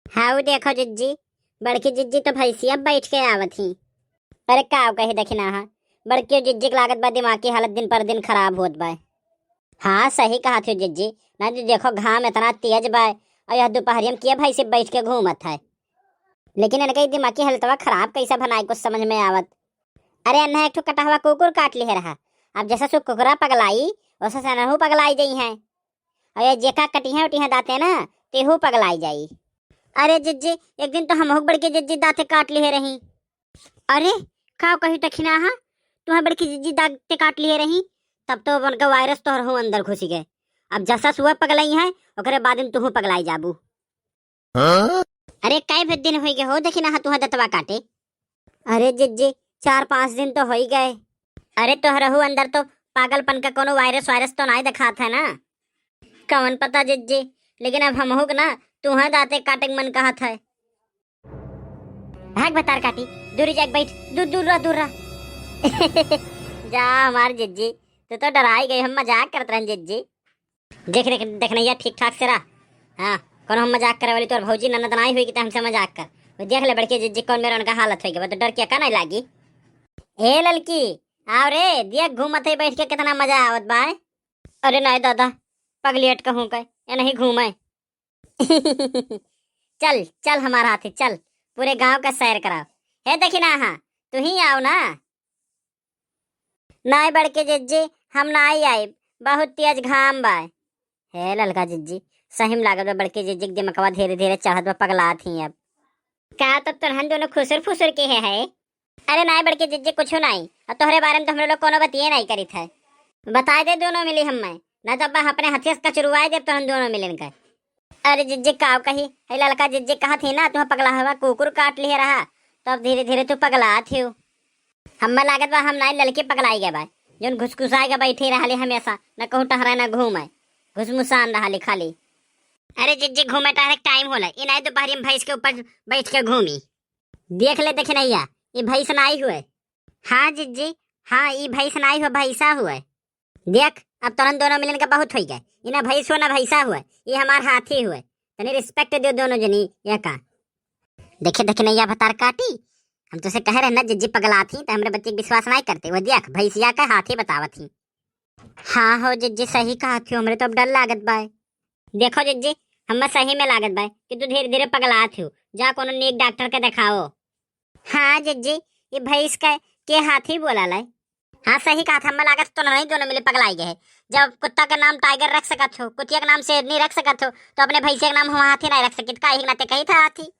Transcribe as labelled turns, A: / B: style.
A: हाँ वो देखो जिज्जी, बड़की जिज्जी तो भैंसिया बैठ के आवत ही। अरे का कहे देखना हा, बड़की जिज्जी के लागत बा दिमाग की हालत दिन पर दिन खराब होत बा। हाँ सही कहा थी जिज्जी। ना जी देखो घाम इतना तेज बा और यह दोपहरिया में किया भैंसे बैठ के घूमत है। लेकिन इनका दिमाग की हालतवा खराब कैसा बनाई कुछ समझ में आवत। अरे अन्ना एक ठो कटा हुआ कुकुर काट ली है रहा। अब जैसा सु कुकुरा पगलाई वैसा सनहू पगलाई गई है। और ये जेका कटिया उटिया दाते ना तेहू पगलाई जाई। अरे जिज्जी एक दिन तो हम बड़के जिज्जी दाते काट लिए रही। अरे का कही तखिना हा, तुम्हें बड़की जिज्जी दाते काट लिए रही तब तो उनका वायरस तो हूँ अंदर घुस गए। अब जैसा सुबह पगलाई है ओकरे बाद में तुहू पगलाई जाबू। हाँ? अरे कई भी दिन हो गए हो देखिना हा तुहा दतवा काटे। अरे जिज्जी 4-5 दिन तो हो ही गए। अरे तो रहू अंदर तो पागलपन का कोनो वायरस वायरस तो नहीं दिखा था ना। कौन पता जिज्जी, लेकिन अब हम हो ना तुम्हें दाते काटे के मन कहा था। भाग बतार काटी, दूरी जाके बैठ, दूर दूर रहा दूर रहा। जा हमार जिज्जी, तू तो डरा ही गई, हम मजाक करते रहे जिज्जी। देख देखना यार ठीक ठाक से रहा। हाँ कौन हम मजाक करे वाली तोर भौजी ननद नहीं हुई कि हमसे मजाक कर। वो देख ले बड़के जिज्जी कौन मेरा उनका हालत हो गया तो डर क्या का नहीं लागी। ए ललकी आओ रे, देख घूमत है बैठ के कितना मजा आवत बा। अरे नहीं दादा पगलेट कहूँ का ये नहीं घूमे। चल चल हमारा हाथी चल, पूरे गांव का सैर कराओ। है देखी ना हाँ तू ही आओ ना। नहीं बड़के जिज्जी हम ना ही आए, बहुत तेज घाम बा। है ललका जिज्जी सही में लागत बा बड़के जिज्जी के दिमागवा धीरे धीरे चढ़त बा पगला थी। अब का तब तो हम दोनों खुसुर फुसुर के है। अरे नहीं बड़के जिज्जी कुछ नहीं, और तोहरे बारे में तो हम लोग कोनो बतिए नहीं करी था। बताए दे दोनों मिली हम मैं ना तब अपने हथियार कचरुआए जब तो हम दोनों मिलन का। अरे जिज्जी काव कही है लड़का जिज्जी कहा थी ना तुम्हें पगला हुआ कुकुर काट लिया रहा तो अब धीरे धीरे तू पगला थी। हमें लागत बा हम ना लड़के पगलाई गए बा जो घुसघुसाएगा बैठे रहा हमेशा न कहूँ टहरा न घूमे घुसमुसान रहा खाली। अरे जिज्जी घूमे टहरे टाइम होला ये नहीं दोपहर में भैंस के ऊपर बैठ के घूमी। देख ले देखे नहीं ये भैंस नाई हुए। हाँ जिज्जी हाँ ये भैंस नाई हुआ भैंसा हुआ। देख अब तुरंत दोनों मिलन का बहुत हो गए, ये ना भैंस हुआ ना भैंसा हुआ, ये हमार हाथी हुए। तनी रिस्पेक्ट दो दोनों जनी ये का। देखे देखे नहीं भतार काटी, हम तो से कह रहे ना जिज्जी पगला थी तो हमारे बच्चे विश्वास नहीं करते। वो देख भैंसिया का हाथी बतावा थी। हाँ हो जिज्जी सही कहा थी, हमरे तो अब डर लागत बा। देखो जिज्जी हम सही में लागत बा कि तू धीरे धीरे पगला थी, जा कोनो नेक डॉक्टर के दिखाओ। हाँ जिज्जी ये भैंस के हाथी बोला लाई। हाँ सही कहा था, हम लागत तो नहीं दोनों मिले पगलाई गए। जब कुत्ता का नाम टाइगर रख सकत हो, कुतिया का नाम शेरनी रख सकत हो तो अपने भैंसिया का नाम हम हाथी नहीं रख सकित का ही नाते कही था हाथी।